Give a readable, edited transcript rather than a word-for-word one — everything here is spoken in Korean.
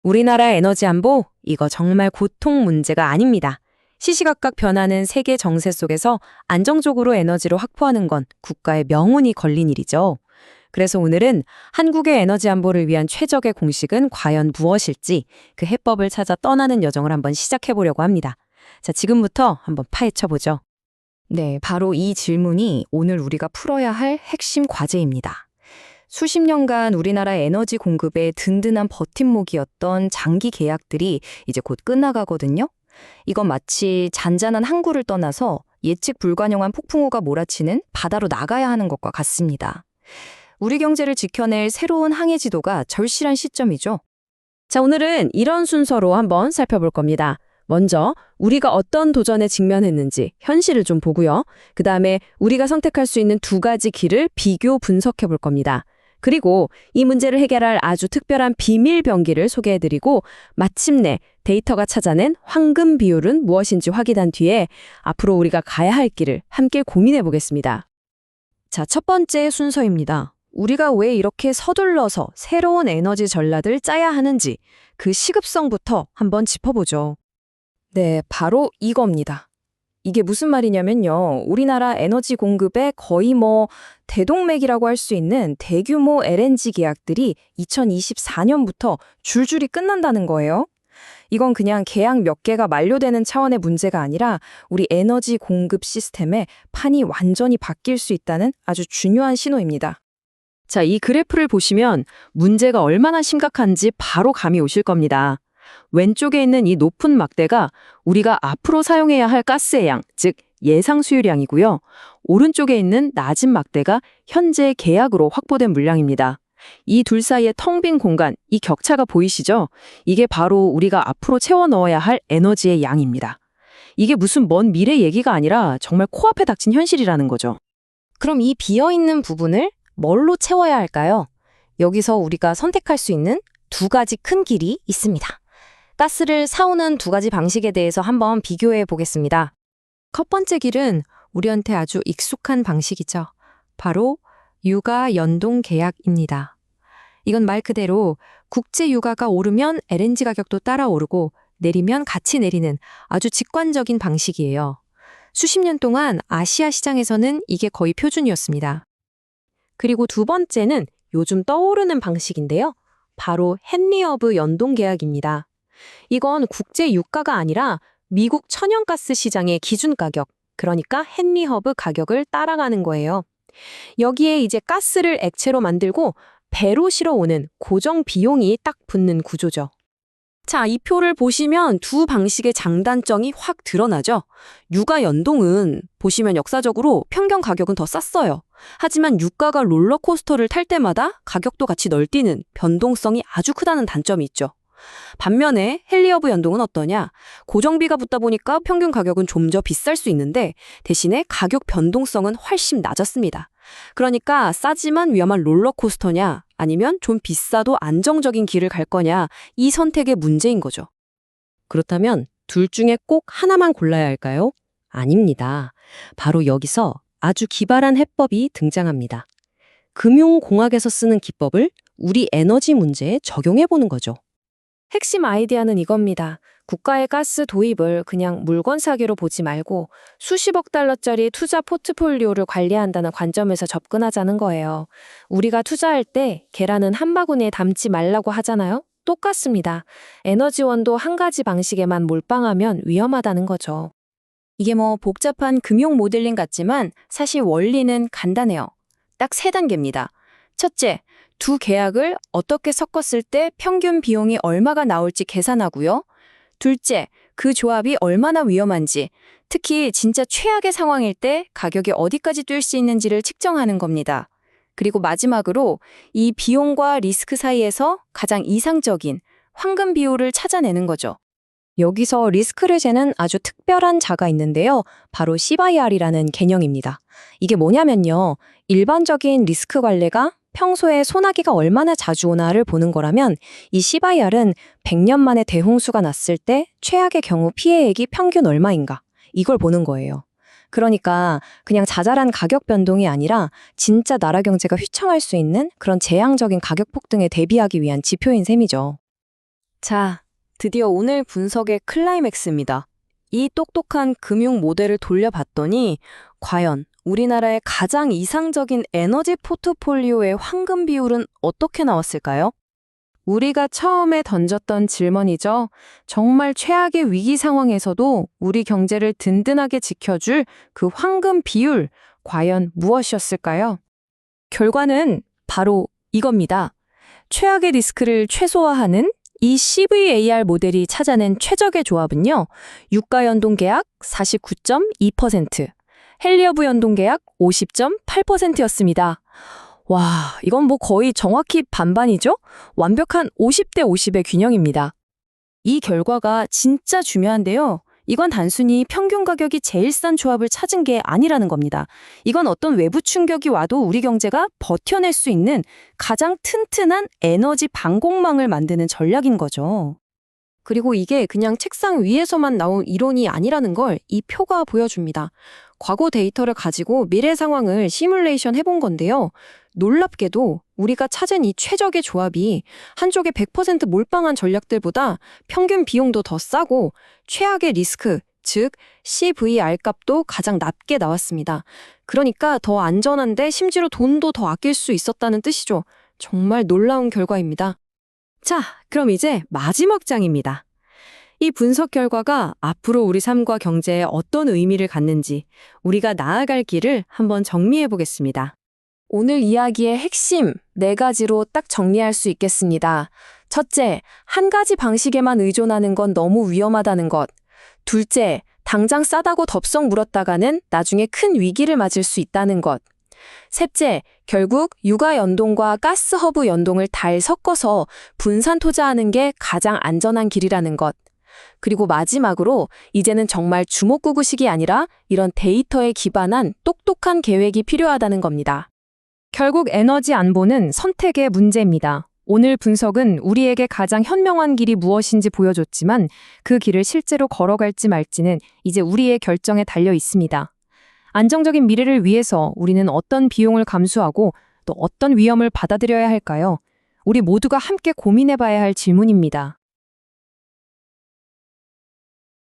우리나라 에너지 안보, 이거 정말 고통 문제가 아닙니다. 시시각각 변하는 세계 정세 속에서 안정적으로 에너지를 확보하는 건 국가의 명운이 걸린 일이죠. 그래서 오늘은 한국의 에너지 안보를 위한 최적의 공식은 과연 무엇일지 그 해법을 찾아 떠나는 여정을 한번 시작해 보려고 합니다. 자, 지금부터 한번 파헤쳐 보죠. 네, 바로 이 질문이 오늘 우리가 풀어야 할 핵심 과제입니다. 수십 년간 우리나라 에너지 공급의 든든한 버팀목이었던 장기 계약들이 이제 곧 끝나가거든요. 이건 마치 잔잔한 항구를 떠나서 예측 불가능한 폭풍우가 몰아치는 바다로 나가야 하는 것과 같습니다. 우리 경제를 지켜낼 새로운 항해 지도가 절실한 시점이죠. 자, 오늘은 이런 순서로 한번 살펴볼 겁니다. 먼저 우리가 어떤 도전에 직면했는지 현실을 좀 보고요. 그다음에 우리가 선택할 수 있는 두 가지 길을 비교 분석해 볼 겁니다. 그리고 이 문제를 해결할 아주 특별한 비밀 병기를 소개해드리고 마침내 데이터가 찾아낸 황금 비율은 무엇인지 확인한 뒤에 앞으로 우리가 가야 할 길을 함께 고민해 보겠습니다. 자, 첫 번째 순서입니다. 우리가 왜 이렇게 서둘러서 새로운 에너지 전략을 짜야 하는지 그 시급성부터 한번 짚어보죠. 네, 바로 이겁니다. 이게 무슨 말이냐면요. 우리나라 에너지 공급에 거의 대동맥이라고 할 수 있는 대규모 LNG 계약들이 2024년부터 줄줄이 끝난다는 거예요. 이건 그냥 계약 몇 개가 만료되는 차원의 문제가 아니라 우리 에너지 공급 시스템의 판이 완전히 바뀔 수 있다는 아주 중요한 신호입니다. 자, 이 그래프를 보시면 문제가 얼마나 심각한지 바로 감이 오실 겁니다. 왼쪽에 있는 이 높은 막대가 우리가 앞으로 사용해야 할 가스의 양, 즉 예상 수요량이고요. 오른쪽에 있는 낮은 막대가 현재 계약으로 확보된 물량입니다. 이 둘 사이의 텅 빈 공간, 이 격차가 보이시죠? 이게 바로 우리가 앞으로 채워 넣어야 할 에너지의 양입니다. 이게 무슨 먼 미래 얘기가 아니라 정말 코앞에 닥친 현실이라는 거죠. 그럼 이 비어있는 부분을 뭘로 채워야 할까요? 여기서 우리가 선택할 수 있는 두 가지 큰 길이 있습니다. 가스를 사오는 두 가지 방식에 대해서 한번 비교해 보겠습니다. 첫 번째 길은 우리한테 아주 익숙한 방식이죠. 바로 유가 연동 계약입니다. 이건 말 그대로 국제 유가가 오르면 LNG 가격도 따라 오르고 내리면 같이 내리는 아주 직관적인 방식이에요. 수십 년 동안 아시아 시장에서는 이게 거의 표준이었습니다. 그리고 두 번째는 요즘 떠오르는 방식인데요. 바로 헨리허브 연동 계약입니다. 이건 국제 유가가 아니라 미국 천연가스 시장의 기준 가격, 그러니까 헨리허브 가격을 따라가는 거예요. 여기에 이제 가스를 액체로 만들고 배로 실어오는 고정 비용이 딱 붙는 구조죠. 자, 이 표를 보시면 두 방식의 장단점이 확 드러나죠. 유가 연동은 보시면 역사적으로 평균 가격은 더 쌌어요. 하지만 유가가 롤러코스터를 탈 때마다 가격도 같이 널뛰는 변동성이 아주 크다는 단점이 있죠. 반면에 헨리허브 연동은 어떠냐? 고정비가 붙다 보니까 평균 가격은 좀 더 비쌀 수 있는데 대신에 가격 변동성은 훨씬 낮았습니다. 그러니까 싸지만 위험한 롤러코스터냐 아니면 좀 비싸도 안정적인 길을 갈 거냐 이 선택의 문제인 거죠. 그렇다면 둘 중에 꼭 하나만 골라야 할까요? 아닙니다. 바로 여기서 아주 기발한 해법이 등장합니다. 금융공학에서 쓰는 기법을 우리 에너지 문제에 적용해 보는 거죠. 핵심 아이디어는 이겁니다. 국가의 가스 도입을 그냥 물건 사기로 보지 말고 수십억 달러짜리 투자 포트폴리오를 관리한다는 관점에서 접근하자는 거예요. 우리가 투자할 때 계란은 한 바구니에 담지 말라고 하잖아요? 똑같습니다. 에너지원도 한 가지 방식에만 몰빵하면 위험하다는 거죠. 이게 복잡한 금융 모델링 같지만 사실 원리는 간단해요. 딱 세 단계입니다. 첫째, 두 계약을 어떻게 섞었을 때 평균 비용이 얼마가 나올지 계산하고요. 둘째, 그 조합이 얼마나 위험한지, 특히 진짜 최악의 상황일 때 가격이 어디까지 뛸 수 있는지를 측정하는 겁니다. 그리고 마지막으로 이 비용과 리스크 사이에서 가장 이상적인 황금 비율을 찾아내는 거죠. 여기서 리스크를 재는 아주 특별한 자가 있는데요. 바로 CBIR이라는 개념입니다. 이게 뭐냐면요. 일반적인 리스크 관리가 평소에 소나기가 얼마나 자주 오나를 보는 거라면 이 CBIR은 100년 만에 대홍수가 났을 때 최악의 경우 피해액이 평균 얼마인가 이걸 보는 거예요. 그러니까 그냥 자잘한 가격 변동이 아니라 진짜 나라 경제가 휘청할 수 있는 그런 재앙적인 가격 폭등에 대비하기 위한 지표인 셈이죠. 자, 드디어 오늘 분석의 클라이맥스입니다. 이 똑똑한 금융 모델을 돌려봤더니 과연 우리나라의 가장 이상적인 에너지 포트폴리오의 황금 비율은 어떻게 나왔을까요? 우리가 처음에 던졌던 질문이죠. 정말 최악의 위기 상황에서도 우리 경제를 든든하게 지켜줄 그 황금 비율, 과연 무엇이었을까요? 결과는 바로 이겁니다. 최악의 리스크를 최소화하는 이 CVAR 모델이 찾아낸 최적의 조합은요. 유가 연동 계약 49.2%, 헬리어브 연동 계약 50.8%였습니다. 와, 이건 뭐 거의 정확히 반반이죠? 완벽한 50대 50의 균형입니다. 이 결과가 진짜 중요한데요. 이건 단순히 평균 가격이 제일 싼 조합을 찾은 게 아니라는 겁니다. 이건 어떤 외부 충격이 와도 우리 경제가 버텨낼 수 있는 가장 튼튼한 에너지 방공망을 만드는 전략인 거죠. 그리고 이게 그냥 책상 위에서만 나온 이론이 아니라는 걸 이 표가 보여줍니다. 과거 데이터를 가지고 미래 상황을 시뮬레이션 해본 건데요. 놀랍게도 우리가 찾은 이 최적의 조합이 한쪽의 100% 몰빵한 전략들보다 평균 비용도 더 싸고 최악의 리스크, 즉 CVR 값도 가장 낮게 나왔습니다. 그러니까 더 안전한데 심지어 돈도 더 아낄 수 있었다는 뜻이죠. 정말 놀라운 결과입니다. 자, 그럼 이제 마지막 장입니다. 이 분석 결과가 앞으로 우리 삶과 경제에 어떤 의미를 갖는지 우리가 나아갈 길을 한번 정리해 보겠습니다. 오늘 이야기의 핵심 4가지로 딱 정리할 수 있겠습니다. 첫째, 한 가지 방식에만 의존하는 건 너무 위험하다는 것. 둘째, 당장 싸다고 덥석 물었다가는 나중에 큰 위기를 맞을 수 있다는 것. 셋째, 결국 육아 연동과 가스 허브 연동을 잘 섞어서 분산 투자하는 게 가장 안전한 길이라는 것. 그리고 마지막으로 이제는 정말 주먹구구식이 아니라 이런 데이터에 기반한 똑똑한 계획이 필요하다는 겁니다. 결국 에너지 안보는 선택의 문제입니다. 오늘 분석은 우리에게 가장 현명한 길이 무엇인지 보여줬지만 그 길을 실제로 걸어갈지 말지는 이제 우리의 결정에 달려 있습니다. 안정적인 미래를 위해서 우리는 어떤 비용을 감수하고 또 어떤 위험을 받아들여야 할까요? 우리 모두가 함께 고민해봐야 할 질문입니다.